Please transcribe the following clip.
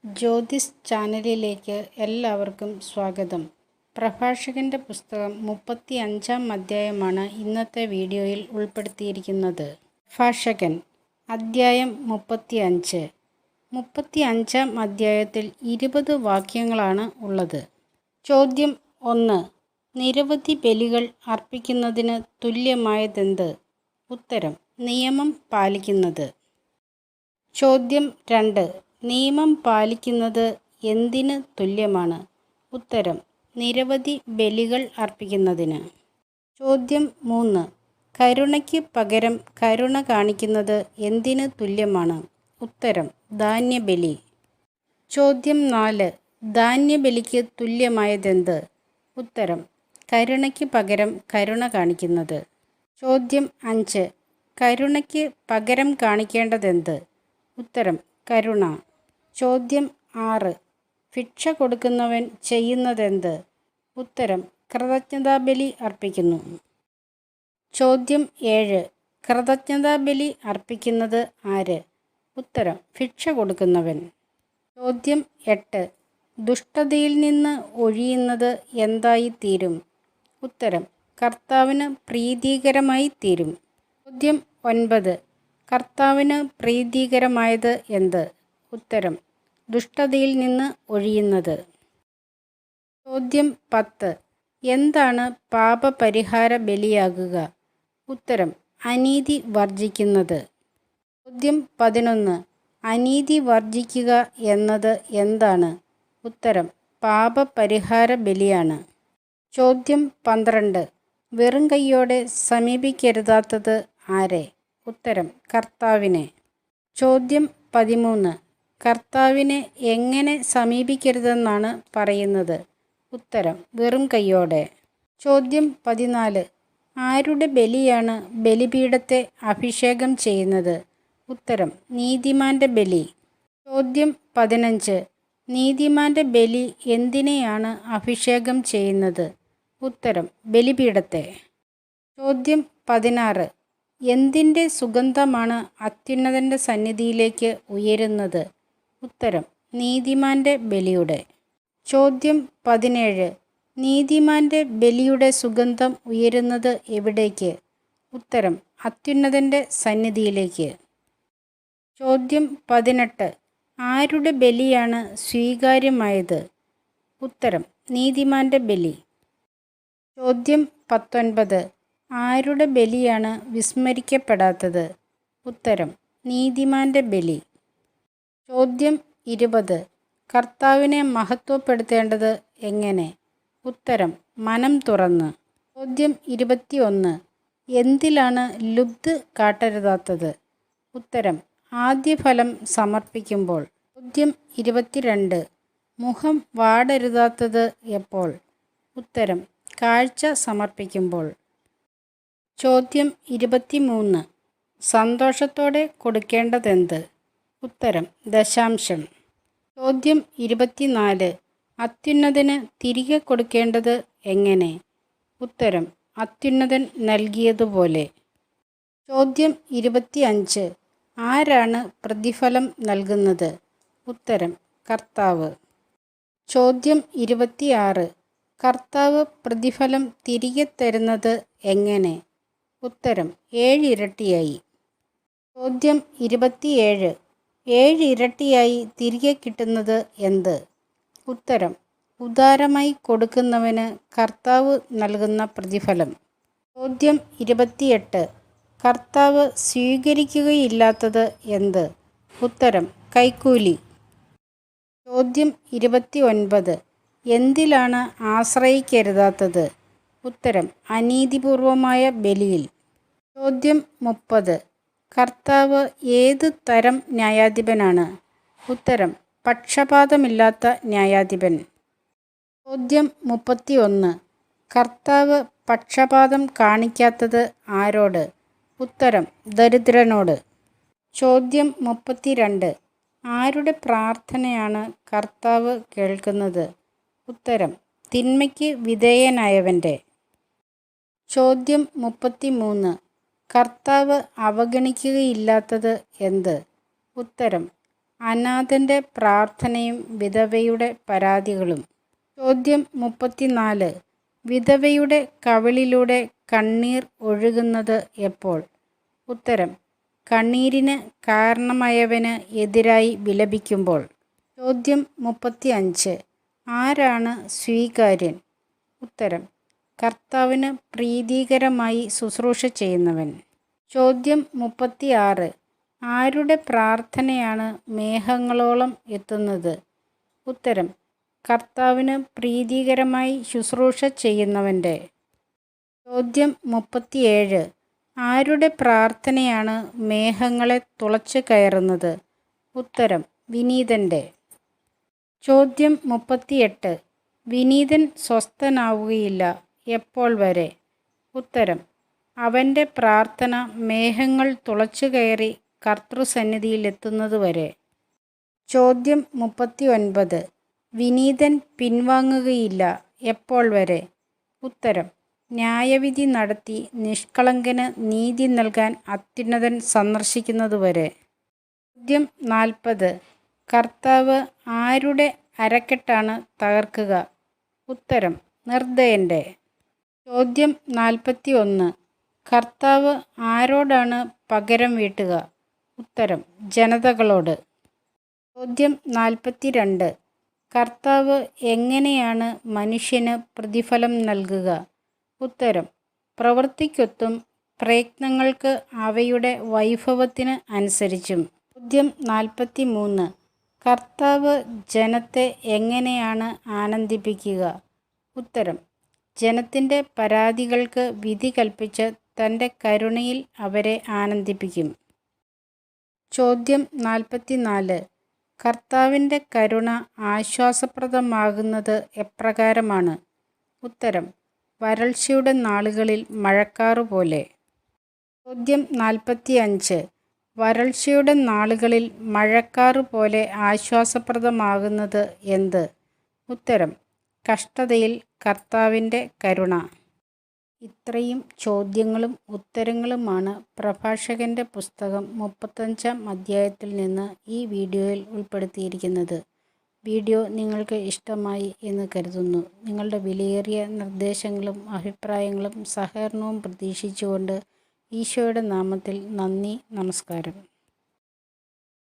ജ്യോതിസ് ചാനലിലേക്ക് എല്ലാവർക്കും സ്വാഗതം. പ്രഭാഷകൻ്റെ പുസ്തകം 35-ാം അധ്യായമാണ് ഇന്നത്തെ വീഡിയോയിൽ ഉൾപ്പെടുത്തിയിരിക്കുന്നത്. പ്രഭാഷകൻ അധ്യായം 35. 35-ാം അധ്യായത്തിൽ 20 വാക്യങ്ങളാണ് ഉള്ളത്. ചോദ്യം 1. നിരവധി ബലികൾ അർപ്പിക്കുന്നതിന് തുല്യമായതെന്ത്? ഉത്തരം: നിയമം പാലിക്കുന്നത്. ചോദ്യം 2. നിയമം പാലിക്കുന്നത് എന്തിന് തുല്യമാണ്? ഉത്തരം: നിരവധി ബലികൾ അർപ്പിക്കുന്നതിന്. ചോദ്യം 3. കരുണയ്ക്ക് പകരം കരുണ കാണിക്കുന്നത് എന്തിന് തുല്യമാണ്? ഉത്തരം: ധാന്യബലി. ചോദ്യം 4. ധാന്യബലിക്ക് തുല്യമായതെന്ത്? ഉത്തരം: കരുണയ്ക്ക് പകരം കരുണ കാണിക്കുന്നത്. ചോദ്യം 5. കരുണയ്ക്ക് പകരം കാണിക്കേണ്ടതെന്ത്? ഉത്തരം: കരുണ. ചോദ്യം 6. ഭിക്ഷ കൊടുക്കുന്നവൻ ചെയ്യുന്നതെന്ത്? ഉത്തരം: കൃതജ്ഞതാബലി അർപ്പിക്കുന്നു. ചോദ്യം 7. കൃതജ്ഞതാബലി അർപ്പിക്കുന്നത് ആര്? ഉത്തരം: ഭിക്ഷ കൊടുക്കുന്നവൻ. ചോദ്യം 8. ദുഷ്ടതയിൽ നിന്ന് ഒഴിയുന്നത് എന്തായിത്തീരും? ഉത്തരം: കർത്താവിന് പ്രീതികരമായി തീരും. ചോദ്യം 9. കർത്താവിന് പ്രീതികരമായത് എന്ത്? ഉത്തരം: ദുഷ്ടതയിൽ നിന്ന് ഒഴിയുന്നത്. ചോദ്യം 10. എന്താണ് പാപപരിഹാര ബലിയാകുക? ഉത്തരം: അനീതി വർജിക്കുന്നത്. ചോദ്യം 11. അനീതി വർജിക്കുക എന്നത് എന്താണ്? ഉത്തരം: പാപപരിഹാര ബലിയാണ്. ചോദ്യം 12. വെറും കൈയോടെ സമീപിക്കരുതാത്തത് ആരെ? ഉത്തരം: കർത്താവിനെ. ചോദ്യം 13. കർത്താവിനെ എങ്ങനെ സമീപിക്കരുതെന്നാണ് പറയുന്നത്? ഉത്തരം: വെറും കൈയോടെ. ചോദ്യം 14. ആരുടെ ബലിയാണ് ബലിപീഠത്തെ അഭിഷേകം ചെയ്യുന്നത്? ഉത്തരം: നീതിമാന്റെ ബലി. ചോദ്യം 15. നീതിമാന്റെ ബലി എന്തിനെയാണ് അഭിഷേകം ചെയ്യുന്നത്? ഉത്തരം: ബലിപീഠത്തെ. ചോദ്യം 16. എന്തിൻ്റെ സുഗന്ധമാണ് അത്യുന്നതൻ്റെ സന്നിധിയിലേക്ക് ഉയരുന്നത്? ഉത്തരം: നീതിമാന്റെ ബലിയുടെ. ചോദ്യം 17. നീതിമാന്റെ ബലിയുടെ സുഗന്ധം ഉയരുന്നത് എവിടേക്ക്? ഉത്തരം: അത്യുന്നതൻ്റെ സന്നിധിയിലേക്ക്. ചോദ്യം 18. ആരുടെ ബലിയാണ് സ്വീകാര്യമായത്? ഉത്തരം: നീതിമാന്റെ ബലി. ചോദ്യം 19. ആരുടെ ബലിയാണ് വിസ്മരിക്കപ്പെടാത്തത്? ഉത്തരം: നീതിമാന്റെ ബലി. ചോദ്യം 20. കർത്താവിനെ മഹത്വപ്പെടുത്തേണ്ടത് എങ്ങനെ? ഉത്തരം: മനം തുറന്ന്. ചോദ്യം 21. എന്തിലാണ് ലുബ്ധ് കാട്ടരുതാത്തത്? ഉത്തരം: ആദ്യഫലം സമർപ്പിക്കുമ്പോൾ. ചോദ്യം 22. മുഖം വാടരുതാത്തത് എപ്പോൾ? ഉത്തരം: കാഴ്ച സമർപ്പിക്കുമ്പോൾ. ചോദ്യം 23. സന്തോഷത്തോടെ കൊടുക്കേണ്ടതെന്ത്? ഉത്തരം: ദശാംശം. ചോദ്യം 24. അത്യുന്നതന് തിരികെ കൊടുക്കേണ്ടത് എങ്ങനെ? ഉത്തരം: അത്യുന്നതൻ നൽകിയതുപോലെ. ചോദ്യം 25. ആരാണ് പ്രതിഫലം നൽകുന്നത്? ഉത്തരം: കർത്താവ്. ചോദ്യം 26. കർത്താവ് പ്രതിഫലം തിരികെ തരുന്നത് എങ്ങനെ? ഉത്തരം: 7 ഇരട്ടിയായി. ചോദ്യം 27. 7 ഇരട്ടിയായി തിരികെ കിട്ടുന്നത് എന്ത്? ഉത്തരം: ഉദാരമായി കൊടുക്കുന്നവന് കർത്താവ് നൽകുന്ന പ്രതിഫലം. ചോദ്യം 28. കർത്താവ് സ്വീകരിക്കുകയില്ലാത്തത് എന്ത്? ഉത്തരം: കൈക്കൂലി. ചോദ്യം 29. എന്തിലാണ് ആശ്രയിക്കരുതാത്തത്? ഉത്തരം: അനീതിപൂർവമായ ബലിയിൽ. ചോദ്യം 30. കർത്താവ് ഏത് തരം ന്യായാധിപനാണ്? ഉത്തരം: പക്ഷപാതമില്ലാത്ത ന്യായാധിപൻ. ചോദ്യം 31. കർത്താവ് പക്ഷപാതം കാണിക്കാത്തത് ആരോട്? ഉത്തരം: ദരിദ്രനോട്. ചോദ്യം 32. ആരുടെ പ്രാർത്ഥനയാണ് കർത്താവ് കേൾക്കുന്നത്? ഉത്തരം: തിന്മയ്ക്ക് വിധേയനായവൻ്റെ. ചോദ്യം 33. കർത്താവ് അവഗണിക്കുകയില്ലാത്തത് എന്ത്? ഉത്തരം: അനാഥൻ്റെ പ്രാർത്ഥനയും വിധവയുടെ പരാതികളും. ചോദ്യം 34. വിധവയുടെ കവിളിലൂടെ കണ്ണീർ ഒഴുകുന്നത് എപ്പോൾ? ഉത്തരം: കണ്ണീരിന് കാരണമായവന് എതിരായി വിലപിക്കുമ്പോൾ. ചോദ്യം 35. ആരാണ് സ്വീകാര്യൻ? ഉത്തരം: കർത്താവിന് പ്രീതികരമായി ശുശ്രൂഷ ചെയ്യുന്നവൻ. ചോദ്യം 36. ആരുടെ പ്രാർത്ഥനയാണ് മേഘങ്ങളോളം എത്തുന്നത്? ഉത്തരം: കർത്താവിന് പ്രീതികരമായി ശുശ്രൂഷ ചെയ്യുന്നവൻ്റെ. ചോദ്യം 37. ആരുടെ പ്രാർത്ഥനയാണ് മേഘങ്ങളെ തുളച്ചു കയറുന്നത്? ഉത്തരം: വിനീതൻ്റെ. ചോദ്യം 38. വിനീതൻ സ്വസ്ഥനാവുകയില്ല എപ്പോൾ വരെ? ഉത്തരം: അവൻ്റെ പ്രാർത്ഥന മേഘങ്ങൾ തുളച്ചു കയറി കർത്തൃസന്നിധിയിൽ എത്തുന്നതുവരെ. ചോദ്യം 39. വിനീതൻ പിൻവാങ്ങുകയില്ല എപ്പോൾ വരെ? ഉത്തരം: ന്യായവിധി നടത്തി നിഷ്കളങ്കന് നീതി നൽകാൻ അത്യുന്നതൻ സന്ദർശിക്കുന്നതുവരെ. ചോദ്യം 40. കർത്താവ് ആരുടെ അരക്കെട്ടാണ് തകർക്കുക? ഉത്തരം: നിർദ്ദയൻ്റെ. ചോദ്യം 41. കർത്താവ് ആരോടാണ് പകരം വീട്ടുക? ഉത്തരം: ജനതകളോട്. ചോദ്യം 42. കർത്താവ് എങ്ങനെയാണ് മനുഷ്യന് പ്രതിഫലം നൽകുക? ഉത്തരം: പ്രവൃത്തിക്കൊത്തും പ്രയത്നങ്ങൾക്ക് അവയുടെ വൈഭവത്തിന് അനുസരിച്ചും. ചോദ്യം 43. കർത്താവ് ജനത്തെ എങ്ങനെയാണ് ആനന്ദിപ്പിക്കുക? ഉത്തരം: ജനത്തിൻ്റെ പരാതികൾക്ക് വിധി കൽപ്പിച്ച് തൻ്റെ കരുണയിൽ അവരെ ആനന്ദിപ്പിക്കും. ചോദ്യം 44. കർത്താവിൻ്റെ കരുണ ആശ്വാസപ്രദമാകുന്നത് എപ്രകാരമാണ്? ഉത്തരം: വരൾച്ചയുടെ നാളുകളിൽ മഴക്കാറുപോലെ. ചോദ്യം 45. വരൾച്ചയുടെ നാളുകളിൽ മഴക്കാറുപോലെ ആശ്വാസപ്രദമാകുന്നത് എന്ത്? ഉത്തരം: കഷ്ടതയിൽ കർത്താവിൻ്റെ കരുണ. ഇത്രയും ചോദ്യങ്ങളും ഉത്തരങ്ങളുമാണ് പ്രഭാഷകൻ്റെ പുസ്തകം 35-ാം അധ്യായത്തിൽ നിന്ന് ഈ വീഡിയോയിൽ ഉൾപ്പെടുത്തിയിരിക്കുന്നത്. വീഡിയോ നിങ്ങൾക്ക് ഇഷ്ടമായി എന്ന് കരുതുന്നു. നിങ്ങളുടെ വിലയേറിയ നിർദ്ദേശങ്ങളും അഭിപ്രായങ്ങളും സഹകരണവും പ്രതീക്ഷിച്ചുകൊണ്ട് ഈശോയുടെ നാമത്തിൽ നന്ദി. നമസ്കാരം.